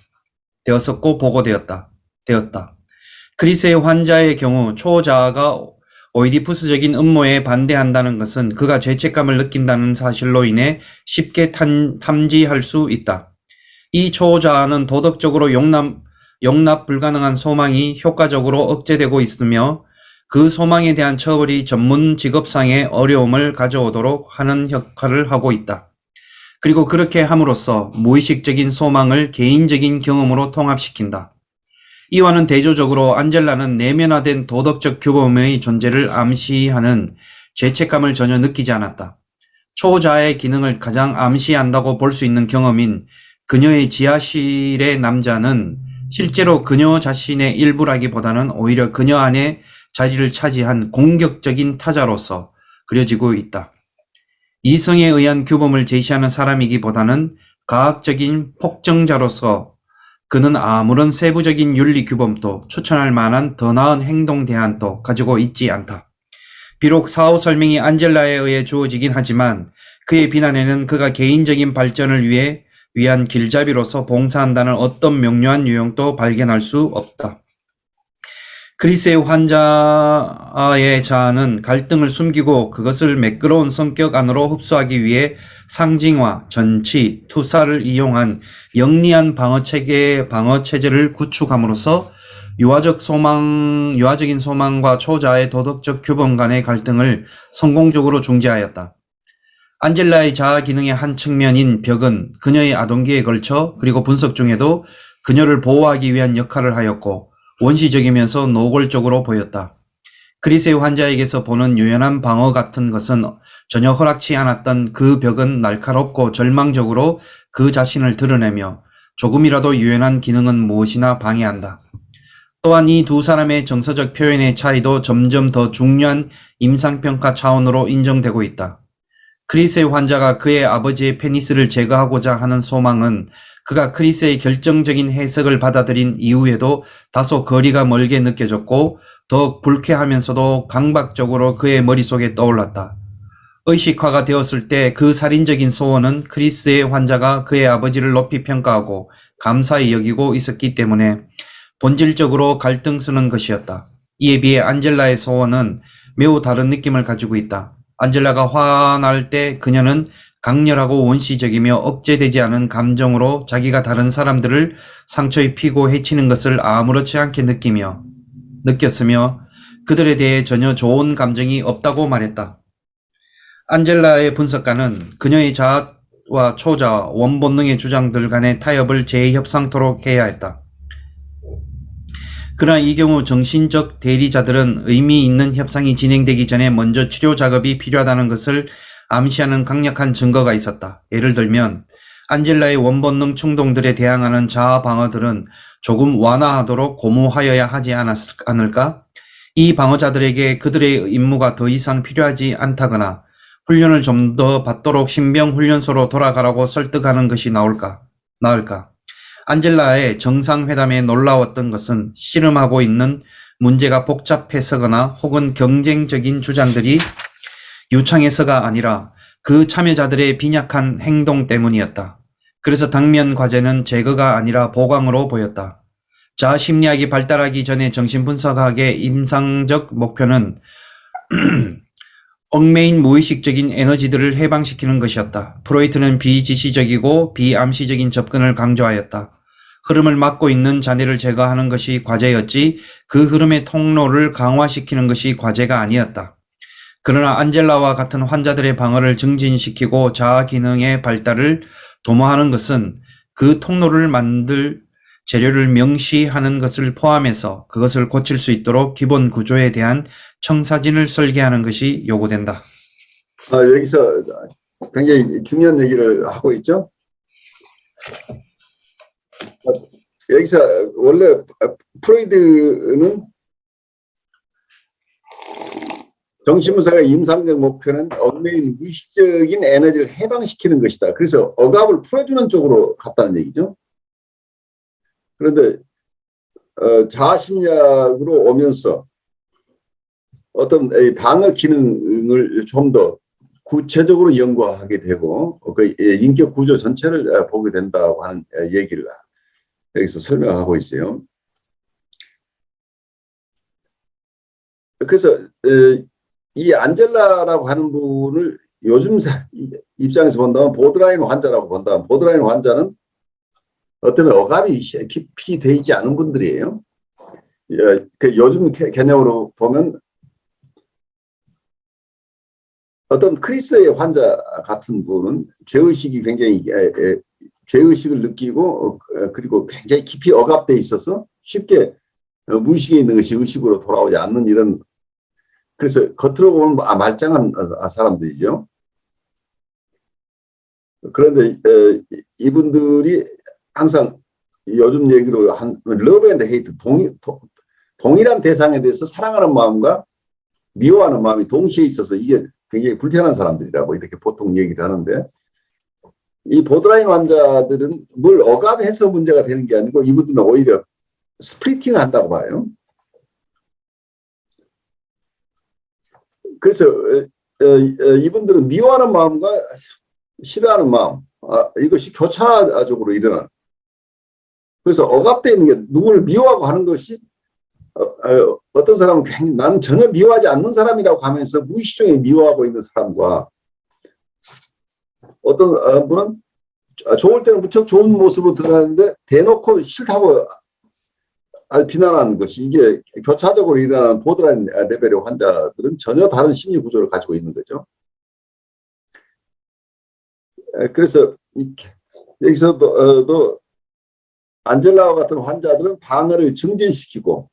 크리스의 환자의 경우 초자아가 오이디푸스적인 음모에 반대한다는 것은 그가 죄책감을 느낀다는 사실로 인해 쉽게 탐지할 수 있다. 이 초자아는 도덕적으로 용납 불가능한 소망이 효과적으로 억제되고 있으며 그 소망에 대한 처벌이 전문 직업상의 어려움을 가져오도록 하는 역할을 하고 있다. 그리고 그렇게 함으로써 무의식적인 소망을 개인적인 경험으로 통합시킨다. 이와는 대조적으로 안젤라는 내면화된 도덕적 규범의 존재를 암시하는 죄책감을 전혀 느끼지 않았다. 초자아의 기능을 가장 암시한다고 볼 수 있는 경험인 그녀의 지하실의 남자는 실제로 그녀 자신의 일부라기보다는 오히려 그녀 안에 자리를 차지한 공격적인 타자로서 그려지고 있다. 이성에 의한 규범을 제시하는 사람이기보다는 과학적인 폭정자로서 그는 아무런 세부적인 윤리 규범도 추천할 만한 더 나은 행동 대안도 가지고 있지 않다. 비록 사후 설명이 안젤라에 의해 주어지긴 하지만 그의 비난에는 그가 개인적인 발전을 위한 길잡이로서 봉사한다는 어떤 명료한 유형도 발견할 수 없다. 크리스의 환자의 자아는 갈등을 숨기고 그것을 매끄러운 성격 안으로 흡수하기 위해 상징화, 전치, 투사를 이용한 영리한 방어체제를 구축함으로써 유아적인 소망과 초자아의 도덕적 규범 간의 갈등을 성공적으로 중재하였다. 안젤라의 자아 기능의 한 측면인 벽은 그녀의 아동기에 걸쳐 그리고 분석 중에도 그녀를 보호하기 위한 역할을 하였고 원시적이면서 노골적으로 보였다. 크리스의 환자에게서 보는 유연한 방어 같은 것은 전혀 허락치 않았던 그 벽은 날카롭고 절망적으로 그 자신을 드러내며 조금이라도 유연한 기능은 무엇이나 방해한다. 또한 이 두 사람의 정서적 표현의 차이도 점점 더 중요한 임상평가 차원으로 인정되고 있다. 크리스의 환자가 그의 아버지의 페니스를 제거하고자 하는 소망은 그가 크리스의 결정적인 해석을 받아들인 이후에도 다소 거리가 멀게 느껴졌고 더욱 불쾌하면서도 강박적으로 그의 머릿속에 떠올랐다. 의식화가 되었을 때 그 살인적인 소원은 크리스의 환자가 그의 아버지를 높이 평가하고 감사히 여기고 있었기 때문에 본질적으로 갈등스러운 것이었다. 이에 비해 안젤라의 소원은 매우 다른 느낌을 가지고 있다. 안젤라가 화날 때 그녀는 강렬하고 원시적이며 억제되지 않은 감정으로 자기가 다른 사람들을 상처 입히고 해치는 것을 아무렇지 않게 느꼈으며 그들에 대해 전혀 좋은 감정이 없다고 말했다. 안젤라의 분석가는 그녀의 자아와 초자아, 원본능의 주장들 간의 타협을 재협상토록 해야 했다. 그러나 이 경우 정신적 대리자들은 의미 있는 협상이 진행되기 전에 먼저 치료 작업이 필요하다는 것을 암시하는 강력한 증거가 있었다. 예를 들면 안젤라의 원본능 충동들에 대항하는 자아 방어들은 조금 완화하도록 고무하여야 하지 않을까? 이 방어자들에게 그들의 임무가 더 이상 필요하지 않다거나 훈련을 좀 더 받도록 신병훈련소로 돌아가라고 설득하는 것이 나을까? 안젤라의 정상회담에 놀라웠던 것은 씨름하고 있는 문제가 복잡해서거나 혹은 경쟁적인 주장들이 유창해서가 아니라 그 참여자들의 빈약한 행동 때문이었다. 그래서 당면 과제는 제거가 아니라 보강으로 보였다. 자아 심리학이 발달하기 전에 정신분석학의 임상적 목표는 얽매인 무의식적인 에너지들을 해방시키는 것이었다. 프로이트는 비지시적이고 비암시적인 접근을 강조하였다. 흐름을 막고 있는 잔해를 제거하는 것이 과제였지 그 흐름의 통로를 강화시키는 것이 과제가 아니었다. 그러나 안젤라와 같은 환자들의 방어를 증진시키고 자아 기능의 발달을 도모하는 것은 그 통로를 만들 재료를 명시하는 것을 포함해서 그것을 고칠 수 있도록 기본 구조에 대한 청사진을 설계하는 것이 요구된다. 여기서 굉장히 중요한 얘기를 하고 있죠. 여기서 원래 프로이드는 정신분석의 임상적 목표는 얽매인 무의식적인 에너지를 해방시키는 것이다. 그래서 억압을 풀어주는 쪽으로 갔다는 얘기죠. 그런데 자아심리학으로 오면서 어떤 방어 기능을 좀 더 구체적으로 연구하게 되고 그 인격 구조 전체를 보게 된다고 하는 얘기를 여기서 설명하고 있어요. 그래서 이 안젤라라고 하는 분을 요즘 입장에서 본다면 보드라인 환자라고 본다면 보드라인 환자는 어쩌면 억압이 깊이 돼 있지 않은 분들이에요. 그 요즘 개념으로 보면 어떤 크리스의 환자 같은 분은 죄의식이 굉장히 죄의식을 느끼고 그리고 굉장히 깊이 억압돼 있어서 쉽게 무의식에 있는 것이 의식으로 돌아오지 않는 이런, 그래서 겉으로 보면 말짱한 사람들이죠. 그런데 이분들이 항상 요즘 얘기로 한 러브 앤 헤이트, 동일한 대상에 대해서 사랑하는 마음과 미워하는 마음이 동시에 있어서 이게 굉장히 불편한 사람들이라고 이렇게 보통 얘기를 하는데, 이 보드라인 환자들은 뭘 억압해서 문제가 되는 게 아니고 이분들은 오히려 스플리팅을 한다고 봐요. 그래서 이분들은 미워하는 마음과 싫어하는 마음, 이것이 교차적으로 일어나는. 그래서 억압되어 있는 게 누구를 미워하고 하는 것이 어떤 사람은 나는 전혀 미워하지 않는 사람이라고 하면서 무의식적에 미워하고 있는 사람과, 어떤 분은 좋을 때는 무척 좋은 모습으로 드러나는데 대놓고 싫다고 비난하는 것이, 이게 교차적으로 일어나는 보드라인 레벨의 환자들은 전혀 다른 심리 구조를 가지고 있는 거죠. 그래서 여기서도 안젤라와 같은 환자들은 방어를 증진시키고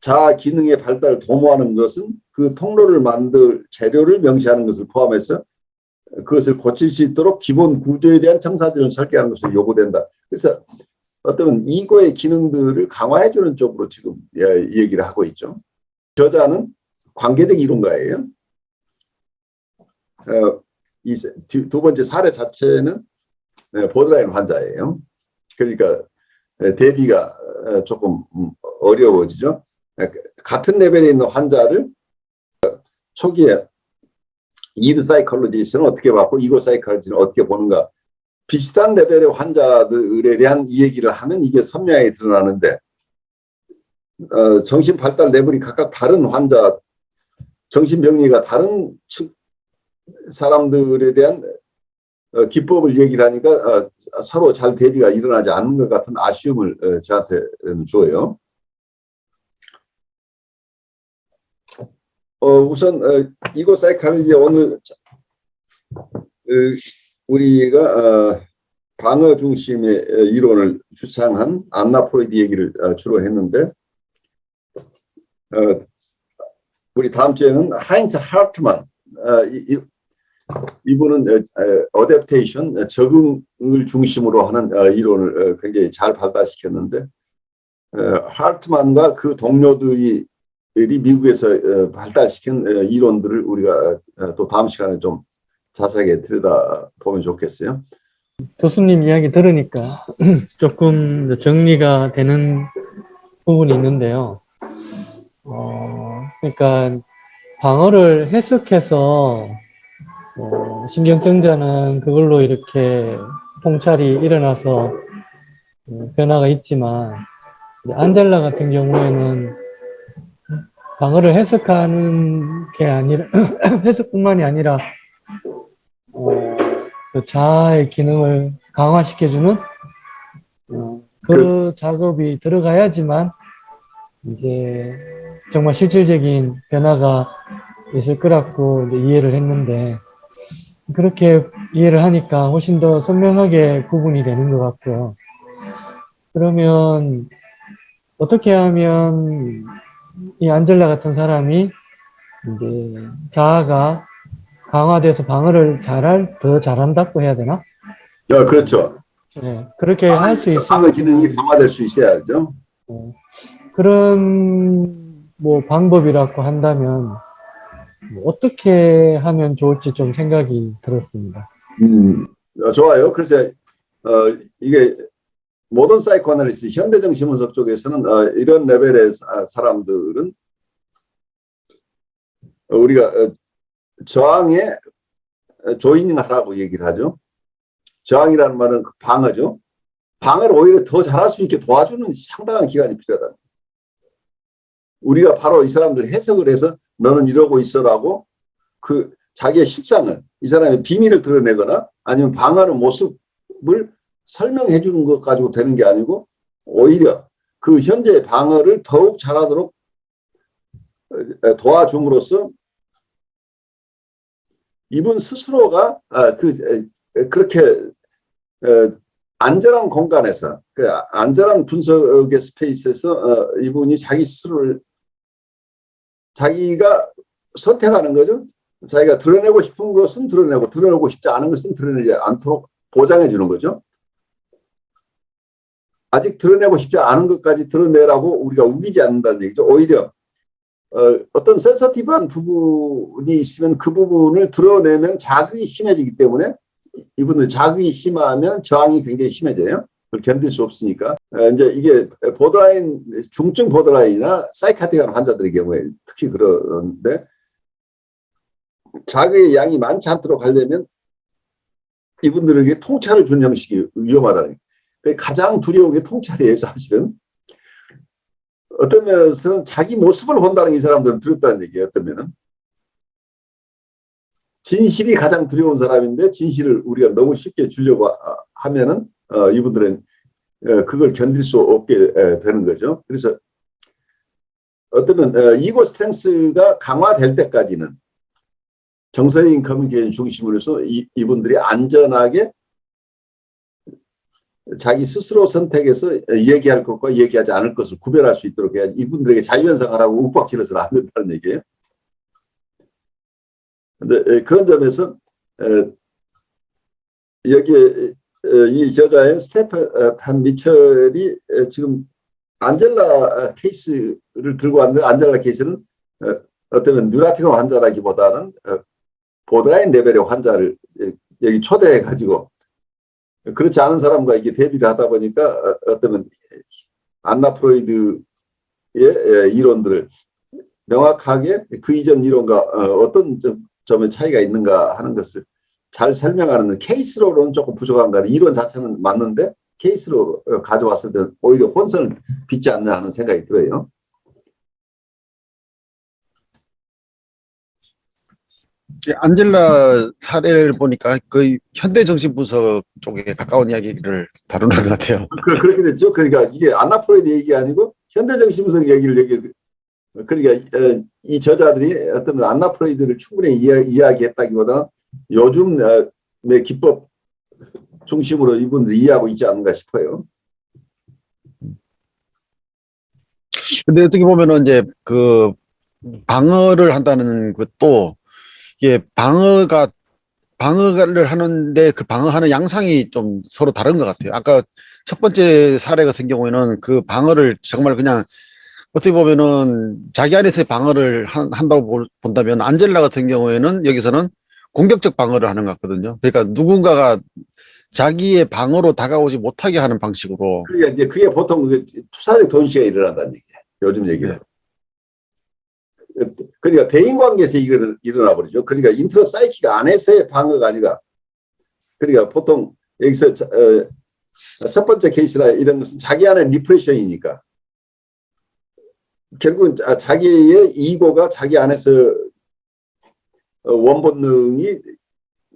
자아 기능의 발달을 도모하는 것은 그 통로를 만들 재료를 명시하는 것을 포함해서 그것을 고칠 수 있도록 기본 구조에 대한 청사진을 설계하는 것을 요구된다. 그래서 어떤 이거의 기능들을 강화해주는 쪽으로 지금 얘기를 하고 있죠. 저자는 관계적 이론가예요. 이 두 번째 사례 자체는 보드라인 환자예요. 그러니까 대비가 조금 어려워지죠. 같은 레벨에 있는 환자를 초기에 이드 사이콜로지스는 어떻게 봤고 이거 사이콜로지는 어떻게 보는가, 비슷한 레벨의 환자들에 대한 이 얘기를 하면 이게 선명하게 드러나는데, 정신 발달 레벨이 각각 다른 환자, 정신병리가 다른 사람들에 대한 기법을 얘기를 하니까 서로 잘 대비가 일어나지 않는 것 같은 아쉬움을 저한테 줘요. 우선 이거 사이콜로지 오늘 우리가 방어 중심의 이론을 주창한 안나 프로이드 얘기를 주로 했는데, 우리 다음 주에는 하인츠 하르트만, 이분은 어댑테이션, 적응을 중심으로 하는 이론을 굉장히 잘 발달시켰는데 하트만과 그 동료들이 미국에서 발달시킨 이론들을 우리가 또 다음 시간에 좀 자세하게 들여다보면 좋겠어요. 교수님 이야기 들으니까 조금 정리가 되는 부분이 있는데요. 그러니까 방어를 해석해서 신경증자는 그걸로 이렇게 통찰이 일어나서 변화가 있지만 안젤라 같은 경우에는 방어를 해석하는 게 아니라 해석뿐만이 아니라 그 자아의 기능을 강화시켜주는 그 작업이 들어가야지만 이제 정말 실질적인 변화가 있을 거라고 이제 이해를 했는데 그렇게 이해를 하니까 훨씬 더 선명하게 구분이 되는 것 같고요. 그러면 어떻게 하면 이 안젤라 같은 사람이 이제 자아가 강화돼서 방어를 더 잘한다고 해야 되나? 그렇죠. 네, 그렇게 할 수 있을 방어 기능이 강화될 수 있어야죠. 그런 뭐 방법이라고 한다면 뭐 어떻게 하면 좋을지 좀 생각이 들었습니다. 좋아요. 그래서 이게 모던 사이코아날리시스, 현대정신분석 쪽에서는 이런 레벨의 사람들은 우리가 저항에 조이닝하라고 얘기를 하죠. 저항이라는 말은 방어죠. 방어를 오히려 더 잘할 수 있게 도와주는 상당한 기간이 필요하다. 우리가 바로 이 사람들 해석을 해서 너는 이러고 있어라고 그 자기의 실상을, 이 사람의 비밀을 드러내거나 아니면 방어하는 모습을 설명해 주는 것 가지고 되는 게 아니고 오히려 그 현재의 방어를 더욱 잘하도록 도와줌으로써 이분 스스로가 그렇게 안전한 공간에서, 안전한 분석의 스페이스에서 이분이 자기 스스로를 자기가 선택하는 거죠. 자기가 드러내고 싶은 것은 드러내고 드러내고 싶지 않은 것은 드러내지 않도록 보장해 주는 거죠. 아직 드러내고 싶지 않은 것까지 드러내라고 우리가 우기지 않는다는 얘기죠. 오히려 어떤 센서티브한 부분이 있으면 그 부분을 드러내면 자극이 심해지기 때문에 이분들 자극이 심하면 저항이 굉장히 심해져요. 그걸 견딜 수 없으니까. 이제 이게 보더라인, 중증 보더라인이나 사이카틱한 환자들의 경우에 특히 그러는데 자극의 양이 많지 않도록 하려면 이분들에게 통찰을 주는 형식이 위험하다는 거예요. 가장 두려운 게 통찰이에요, 사실은. 어떤 면에서는 자기 모습을 본다는 이 사람들은 두렵다는 얘기예요, 어떤 면은. 진실이 가장 두려운 사람인데 진실을 우리가 너무 쉽게 주려고 하면은 이분들은 그걸 견딜 수 없게 되는 거죠. 그래서 어쩌면 이고 스트렝스가 강화될 때까지는 정서적인 커뮤니케이션 중심으로 해서 이분들이 안전하게 자기 스스로 선택해서 얘기할 것과 얘기하지 않을 것을 구별할 수 있도록 해야지 이분들에게 자유현상하라고 윽박지르서는 안 된다는 얘기예요. 근데 그런 점에서 여기에 이 저자인 스테판 미첼이 지금 안젤라 케이스를 들고 왔는데 안젤라 케이스는 어쩌면 뉴라티컴 환자라기보다는 보드라인 레벨의 환자를 여기 초대해가지고 그렇지 않은 사람과 이게 대비를 하다 보니까 어쩌면 안나 프로이드의 이론들을 명확하게 그 이전 이론과 어떤 점의 차이가 있는가 하는 것을 잘 설명하는 케이스로는 조금 부족한 것 같아요. 이론 자체는 맞는데 케이스로 가져왔을 때는 오히려 혼선을 빚지 않나 하는 생각이 들어요. 안젤라 사례를 보니까 거의 현대정신분석 쪽에 가까운 이야기를 다루는 것 같아요. 그렇게 됐죠. 그러니까 이게 안나 프로이드 얘기 아니고 현대정신분석 얘기를 그러니까 이 저자들이 어떤 안나 프로이드를 충분히 이야기했다기보다는 요즘의 기법 중심으로 이분들이 이해하고 있지 않은가 싶어요. 근데 어떻게 보면은 이제 그 방어를 한다는 것도 이게 방어가 방어를 하는데 그 방어하는 양상이 좀 서로 다른 것 같아요. 아까 첫 번째 사례 같은 경우에는 그 방어를 정말 그냥 어떻게 보면은 자기 안에서의 방어를 한다고 본다면 안젤라 같은 경우에는 여기서는 공격적 방어를 하는 것 같거든요. 그러니까 누군가가 자기의 방어로 다가오지 못하게 하는 방식으로. 그러니까 이제 그게 보통 그 투사적 돈시가 일어난다는 얘기예요. 요즘 얘기로. 네. 그러니까 대인관계에서 이거를 일어나 버리죠. 그러니까 인트로사이키가 안에서의 방어가 아니라, 그러니까 보통 여기서 첫 번째 케이스라 이런 것은 자기 안에 리프레션이니까 결국은 자기의 이고가 자기 안에서 원본능이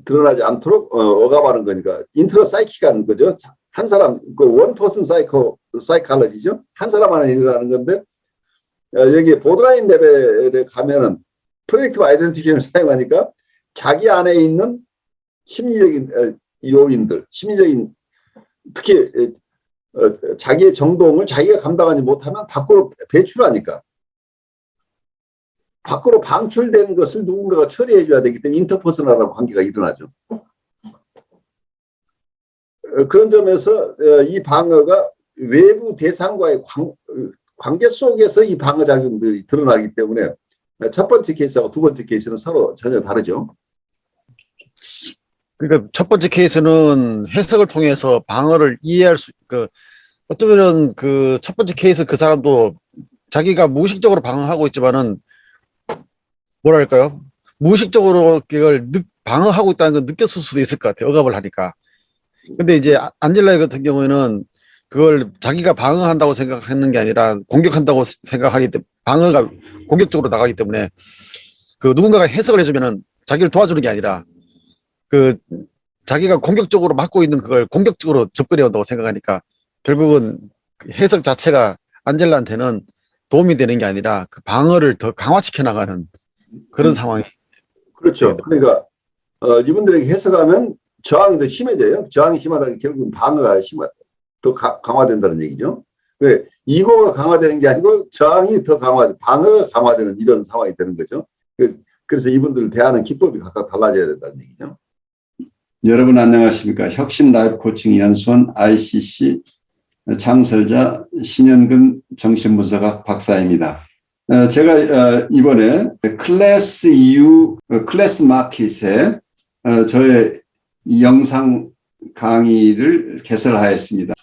드러나지 않도록 억압하는 거니까 인트로사이키가 하는 거죠. 한 사람, 그 원퍼슨 사이콜로지죠. 한 사람 안에 일어나는 건데, 여기 보드라인 레벨에 가면은 프로젝티브 아이덴티피케이션을 사용하니까 자기 안에 있는 심리적인 요인들, 심리적인 특히 자기의 정동을 자기가 감당하지 못하면 밖으로 배출하니까, 밖으로 방출된 것을 누군가가 처리해 줘야 되기 때문에 인터퍼스널한 관계가 일어나죠. 그런 점에서 이 방어가 외부 대상과의 관계 속에서 이 방어작용들이 드러나기 때문에 첫 번째 케이스하고 두 번째 케이스는 서로 전혀 다르죠. 그러니까 첫 번째 케이스는 해석을 통해서 방어를 이해할 수, 어쩌면은 그 첫 번째 케이스 그 사람도 자기가 무의식적으로 방어하고 있지만은 뭐랄까요? 무의식적으로 그걸 방어하고 있다는 걸 느꼈을 수도 있을 것 같아요. 억압을 하니까. 근데 이제 안젤라 같은 경우에는 그걸 자기가 방어한다고 생각하는 게 아니라 공격한다고 생각하기 때문에 방어가 공격적으로 나가기 때문에 그 누군가가 해석을 해주면은 자기를 도와주는 게 아니라 그 자기가 공격적으로 막고 있는 그걸 공격적으로 접근해 온다고 생각하니까 결국은 그 해석 자체가 안젤라한테는 도움이 되는 게 아니라 그 방어를 더 강화시켜 나가는 그런 상황이. 그렇죠. 그러니까 이분들에게 해석하면 저항이 더 심해져요. 저항이 심하다 결국은 방어가 더 강화된다는 얘기죠. 왜 이거가 강화되는 게 아니고 저항이 더 방어가 강화되는 이런 상황이 되는 거죠. 그래서 이분들을 대하는 기법이 각각 달라져야 된다는 얘기죠. 여러분 안녕하십니까. 혁신 라이프 코칭 연수원 ICC 창설자 신현근 정신분석학 박사입니다. 제가 이번에 클래스 클래스 마켓에 저의 영상 강의를 개설하였습니다.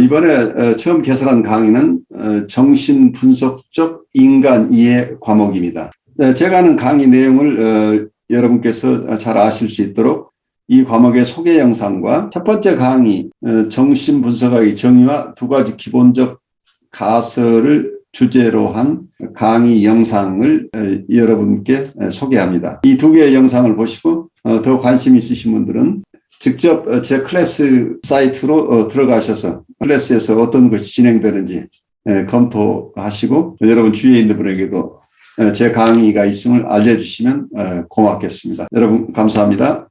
이번에 처음 개설한 강의는 정신분석적 인간 이해 과목입니다. 제가 하는 강의 내용을 여러분께서 잘 아실 수 있도록 이 과목의 소개 영상과 첫 번째 강의 정신분석학의 정의와 두 가지 기본적 가설을 주제로 한 강의 영상을 여러분께 소개합니다. 이 두 개의 영상을 보시고 더 관심 있으신 분들은 직접 제 클래스 사이트로 들어가셔서 클래스에서 어떤 것이 진행되는지 검토하시고 여러분 주위에 있는 분에게도 제 강의가 있음을 알려주시면 고맙겠습니다. 여러분 감사합니다.